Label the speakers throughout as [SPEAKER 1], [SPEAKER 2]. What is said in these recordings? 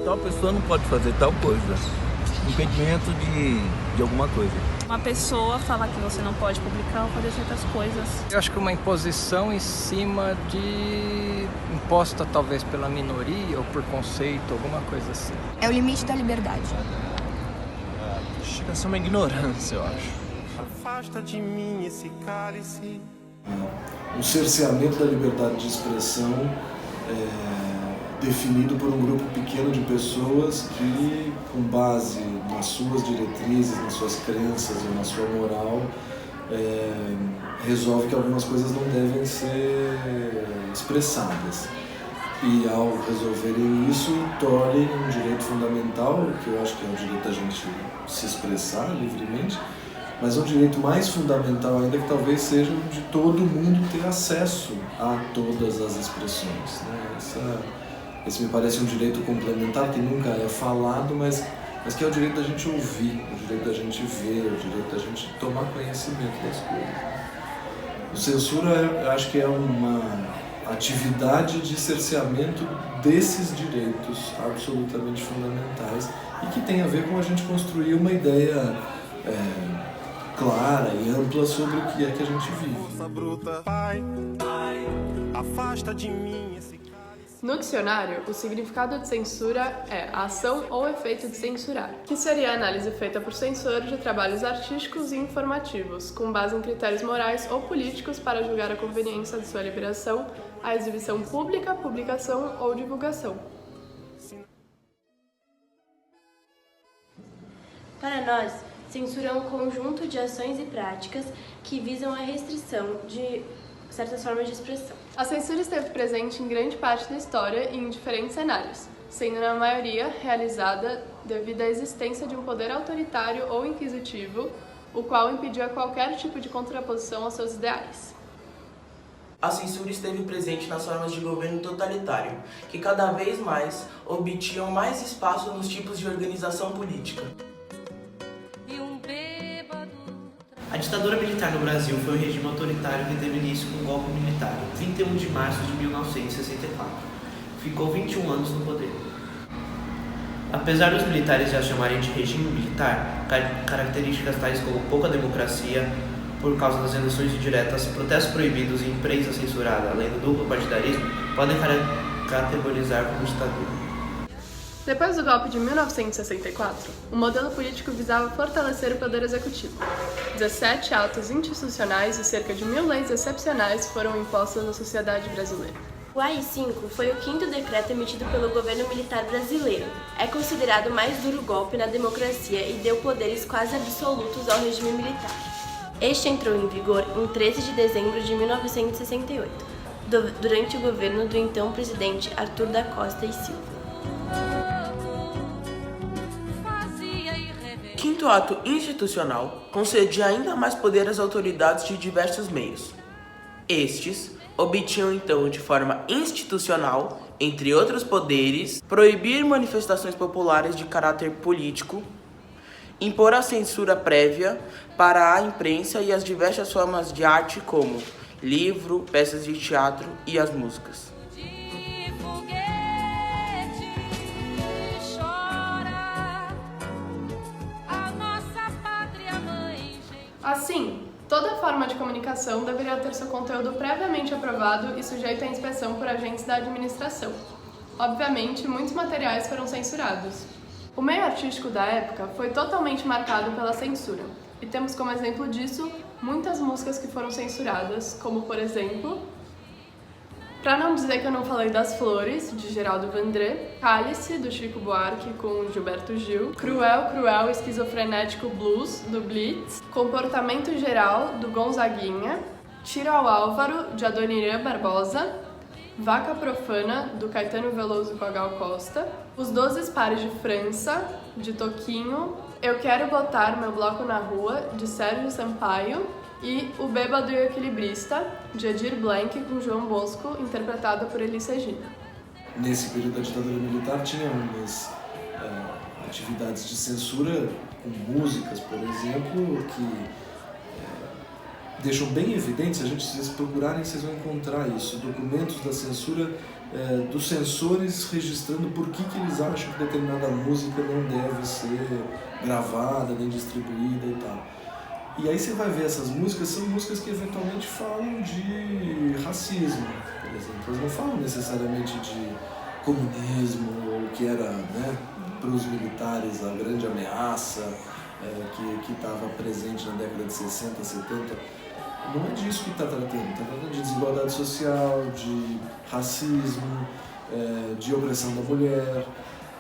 [SPEAKER 1] Tal pessoa não pode fazer tal coisa. Impedimento de alguma coisa.
[SPEAKER 2] Uma pessoa falar que você não pode publicar ou fazer certas coisas.
[SPEAKER 3] Eu acho que uma imposição em cima de... imposta talvez pela minoria ou por conceito, alguma coisa assim.
[SPEAKER 4] É o limite da liberdade.
[SPEAKER 5] Chega a ser uma ignorância, eu acho.
[SPEAKER 6] Afasta de mim esse cálice.
[SPEAKER 7] Um cerceamento da liberdade de expressão definido por um grupo pequeno de pessoas que, com base nas suas diretrizes, nas suas crenças e na sua moral, resolve que algumas coisas não devem ser expressadas. E ao resolverem isso, tolhem um direito fundamental, que eu acho que é o direito da gente se expressar livremente, mas é um direito mais fundamental ainda, que talvez seja o de todo mundo ter acesso a todas as expressões, né? Esse me parece um direito complementar que nunca é falado, mas que é o direito da gente ouvir, o direito da gente ver, o direito da gente tomar conhecimento das coisas. O censura, eu acho que é uma atividade de cerceamento desses direitos absolutamente fundamentais e que tem a ver com a gente construir uma ideia clara e ampla sobre o que é que a gente vive.
[SPEAKER 6] Força bruta, pai, afasta de mim esse cálice.
[SPEAKER 8] No dicionário, o significado de censura é a ação ou efeito de censurar, que seria a análise feita por censor de trabalhos artísticos e informativos, com base em critérios morais ou políticos para julgar a conveniência de sua liberação, a exibição pública, publicação ou divulgação.
[SPEAKER 9] Para nós, censura é um conjunto de ações e práticas que visam a restrição de certas formas de expressão.
[SPEAKER 8] A censura esteve presente em grande parte da história e em diferentes cenários, sendo na maioria realizada devido à existência de um poder autoritário ou inquisitivo, o qual impedia qualquer tipo de contraposição aos seus ideais.
[SPEAKER 10] A censura esteve presente nas formas de governo totalitário, que cada vez mais obtinham mais espaço nos tipos de organização política.
[SPEAKER 11] A ditadura militar no Brasil foi um regime autoritário que teve início com um golpe militar, em 21 de março de 1964. Ficou 21 anos no poder. Apesar dos militares já chamarem de regime militar, características tais como pouca democracia, por causa das eleições indiretas, protestos proibidos e imprensa censurada, além do duplo partidarismo, podem categorizar como ditadura.
[SPEAKER 8] Depois do golpe de 1964, o modelo político visava fortalecer o poder executivo. 17 atos institucionais e cerca de 1.000 leis excepcionais foram impostas na sociedade brasileira.
[SPEAKER 9] O AI-5 foi o quinto decreto emitido pelo governo militar brasileiro. É considerado o mais duro golpe na democracia e deu poderes quase absolutos ao regime militar. Este entrou em vigor em 13 de dezembro de 1968, durante o governo do então presidente Arthur da Costa e Silva.
[SPEAKER 10] Quinto ato institucional concedia ainda mais poder às autoridades de diversos meios. Estes obtinham então de forma institucional, entre outros poderes, proibir manifestações populares de caráter político, impor a censura prévia para a imprensa e as diversas formas de arte como livro, peças de teatro e as músicas.
[SPEAKER 8] Assim, toda forma de comunicação deveria ter seu conteúdo previamente aprovado e sujeito à inspeção por agentes da administração. Obviamente, muitos materiais foram censurados. O meio artístico da época foi totalmente marcado pela censura, e temos como exemplo disso muitas músicas que foram censuradas, como por exemplo, pra não dizer que eu não falei das Flores, de Geraldo Vandré, Cálice, do Chico Buarque com Gilberto Gil, Cruel, Cruel, Esquizofrenético Blues, do Blitz, Comportamento Geral, do Gonzaguinha, Tiro ao Álvaro, de Adoniran Barbosa, Vaca Profana, do Caetano Veloso com a Gal Costa, Os 12 Pares de França, de Toquinho, Eu Quero Botar Meu Bloco na Rua, de Sérgio Sampaio, e O Bêbado e o Equilibrista, de Edir Blanc com João Bosco, interpretado por Elis Regina.
[SPEAKER 7] Nesse período da ditadura militar tinha umas atividades de censura com músicas, por exemplo, que deixam bem evidente, se vocês procurarem, vocês vão encontrar isso, documentos da censura dos censores registrando por que eles acham que determinada música não deve ser gravada, nem distribuída e tal. E aí você vai ver essas músicas, são músicas que eventualmente falam de racismo, por exemplo. Elas não falam necessariamente de comunismo, ou que era, né, para os militares a grande ameaça que estava presente na década de 60, 70. Não é disso que está tratando de desigualdade social, de racismo, de opressão da mulher.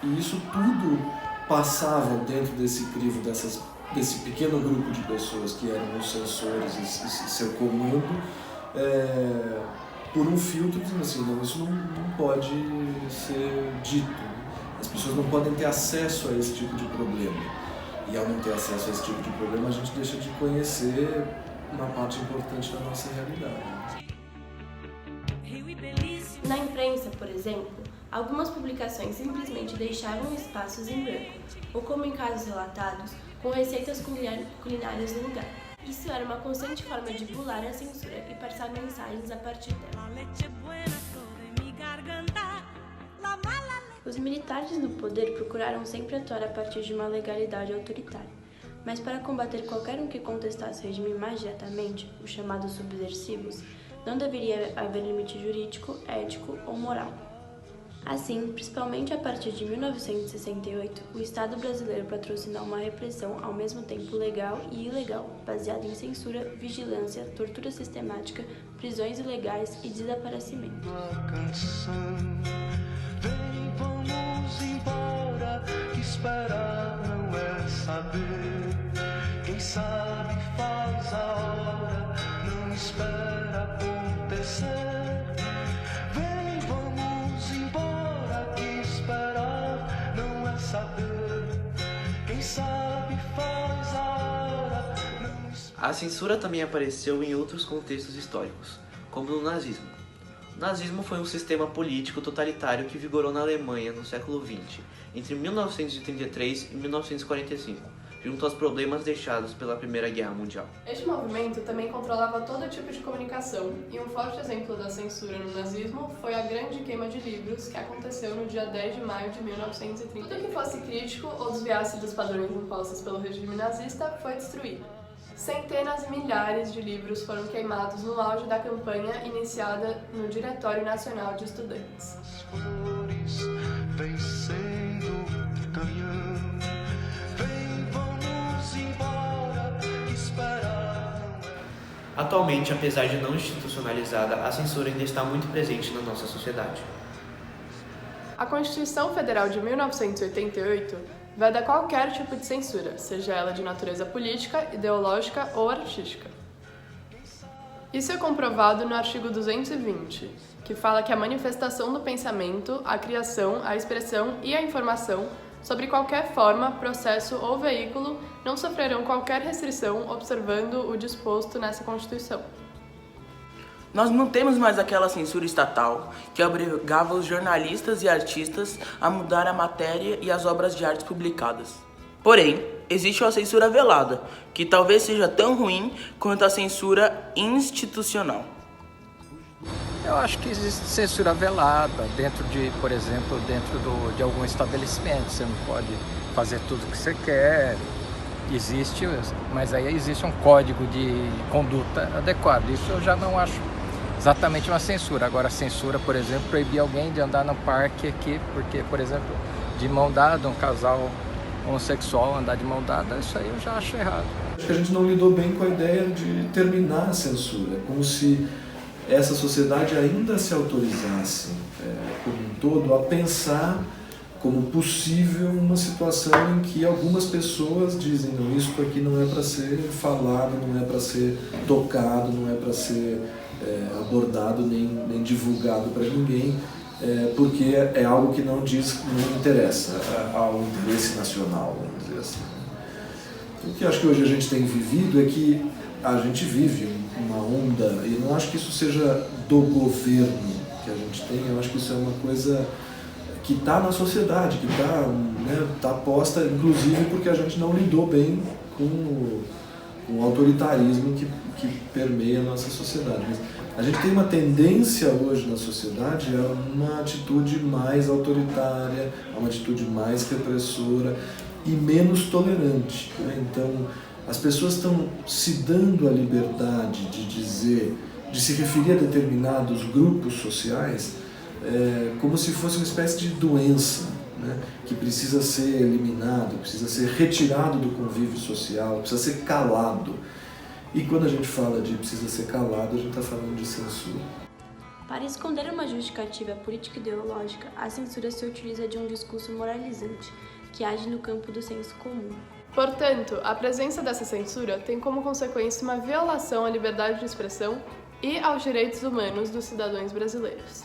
[SPEAKER 7] E isso tudo passava dentro desse crivo, desse pequeno grupo de pessoas que eram os censores e seu comando, por um filtro dizendo assim, não, isso não pode ser dito. As pessoas não podem ter acesso a esse tipo de problema. E ao não ter acesso a esse tipo de problema, a gente deixa de conhecer uma parte importante da nossa realidade.
[SPEAKER 9] Na imprensa, por exemplo, algumas publicações simplesmente deixavam espaços em branco, ou como em casos relatados, com receitas culinárias no lugar. Isso era uma constante forma de bular a censura e passar mensagens a partir dela. Os militares no poder procuraram sempre atuar a partir de uma legalidade autoritária. Mas para combater qualquer um que contestasse o regime mais diretamente, os chamados subversivos, não deveria haver limite jurídico, ético ou moral. Assim, principalmente a partir de 1968, o Estado brasileiro patrocinou uma repressão ao mesmo tempo legal e ilegal, baseada em censura, vigilância, tortura sistemática, prisões ilegais e desaparecimento.
[SPEAKER 6] Vem, vamos embora, esperar não é saber. Quem sabe faz a hora, não espera acontecer. Vem, vamos embora, que esperar não é saber. Quem sabe faz a hora, não espera.
[SPEAKER 11] A censura também apareceu em outros contextos históricos, como no nazismo. O nazismo foi um sistema político totalitário que vigorou na Alemanha no século XX, entre 1933 e 1945, junto aos problemas deixados pela Primeira Guerra Mundial.
[SPEAKER 8] Este movimento também controlava todo tipo de comunicação, e um forte exemplo da censura no nazismo foi a grande queima de livros que aconteceu no dia 10 de maio de 1930. Tudo que fosse crítico ou desviasse dos padrões impostos pelo regime nazista foi destruído. Centenas e milhares de livros foram queimados no auge da campanha iniciada no Diretório Nacional de Estudantes.
[SPEAKER 11] Atualmente, apesar de não institucionalizada, a censura ainda está muito presente na nossa sociedade.
[SPEAKER 8] A Constituição Federal de 1988 veda qualquer tipo de censura, seja ela de natureza política, ideológica ou artística. Isso é comprovado no artigo 220, que fala que a manifestação do pensamento, a criação, a expressão e a informação sobre qualquer forma, processo ou veículo não sofrerão qualquer restrição observando o disposto nessa Constituição.
[SPEAKER 10] Nós não temos mais aquela censura estatal que obrigava os jornalistas e artistas a mudar a matéria e as obras de arte publicadas. Porém, existe uma censura velada, que talvez seja tão ruim quanto a censura institucional.
[SPEAKER 3] Eu acho que existe censura velada dentro de, por exemplo, de algum estabelecimento. Você não pode fazer tudo o que você quer. Existe, mas aí existe um código de conduta adequado. Isso eu já não acho exatamente uma censura. Agora, a censura, por exemplo, proibir alguém de andar no parque aqui, porque, por exemplo, de mão dada, um casal homossexual andar de mão dada, isso aí eu já acho errado.
[SPEAKER 7] Acho que a gente não lidou bem com a ideia de terminar a censura, como se essa sociedade ainda se autorizasse, como um todo, a pensar como possível uma situação em que algumas pessoas dizem, não, isso aqui não é para ser falado, não é para ser tocado, não é para ser abordado nem divulgado para ninguém, porque é algo que não interessa ao interesse nacional, vamos dizer assim. O que eu acho que hoje a gente tem vivido é que a gente vive uma onda, e não acho que isso seja do governo que a gente tem, eu acho que isso é uma coisa que está na sociedade, que está posta, inclusive porque a gente não lidou bem com o autoritarismo que permeia a nossa sociedade. Mas A gente tem uma tendência hoje na sociedade a uma atitude mais autoritária, a uma atitude mais repressora e menos tolerante, né? Então, as pessoas estão se dando a liberdade de dizer, de se referir a determinados grupos sociais como se fosse uma espécie de doença, né? Que precisa ser eliminado, precisa ser retirado do convívio social, precisa ser calado. E quando a gente fala de precisa ser calado, a gente está falando de censura.
[SPEAKER 9] Para esconder uma justificativa política e ideológica, a censura se utiliza de um discurso moralizante, que age no campo do senso comum.
[SPEAKER 8] Portanto, a presença dessa censura tem como consequência uma violação à liberdade de expressão e aos direitos humanos dos cidadãos brasileiros.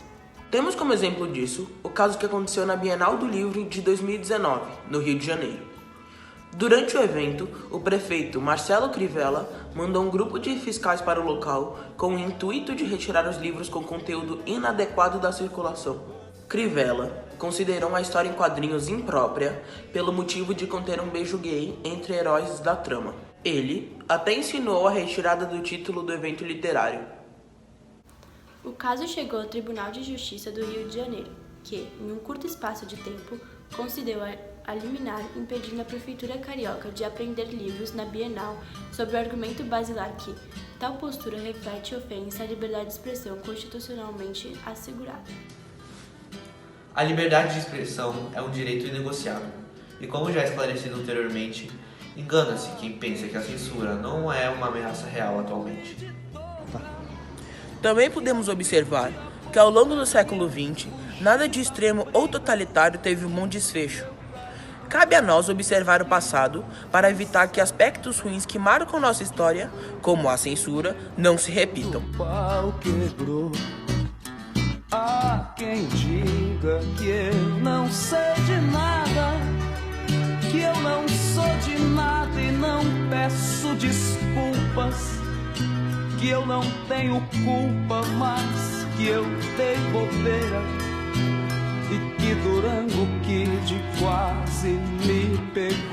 [SPEAKER 10] Temos como exemplo disso o caso que aconteceu na Bienal do Livro de 2019, no Rio de Janeiro. Durante o evento, o prefeito Marcelo Crivella mandou um grupo de fiscais para o local com o intuito de retirar os livros com conteúdo inadequado da circulação. Crivella considerou a história em quadrinhos imprópria pelo motivo de conter um beijo gay entre heróis da trama. Ele até insinuou a retirada do título do evento literário.
[SPEAKER 9] O caso chegou ao Tribunal de Justiça do Rio de Janeiro, que, em um curto espaço de tempo, concedeu a liminar impedindo a Prefeitura Carioca de apreender livros na Bienal sob o argumento basilar que tal postura reflete e ofensa à liberdade de expressão constitucionalmente assegurada.
[SPEAKER 11] A liberdade de expressão é um direito inegociável, e como já esclarecido anteriormente, engana-se quem pensa que a censura não é uma ameaça real atualmente.
[SPEAKER 10] Também podemos observar que ao longo do século XX, nada de extremo ou totalitário teve um bom desfecho. Cabe a nós observar o passado para evitar que aspectos ruins que marcam nossa história, como a censura, não se repitam.
[SPEAKER 4] O pau quebrou. Há quem diga que eu não sei de nada, que eu não sou de nada e não peço desculpas, que eu não tenho culpa, mas que eu dei bobeira e que Durango Kid quase me pegou.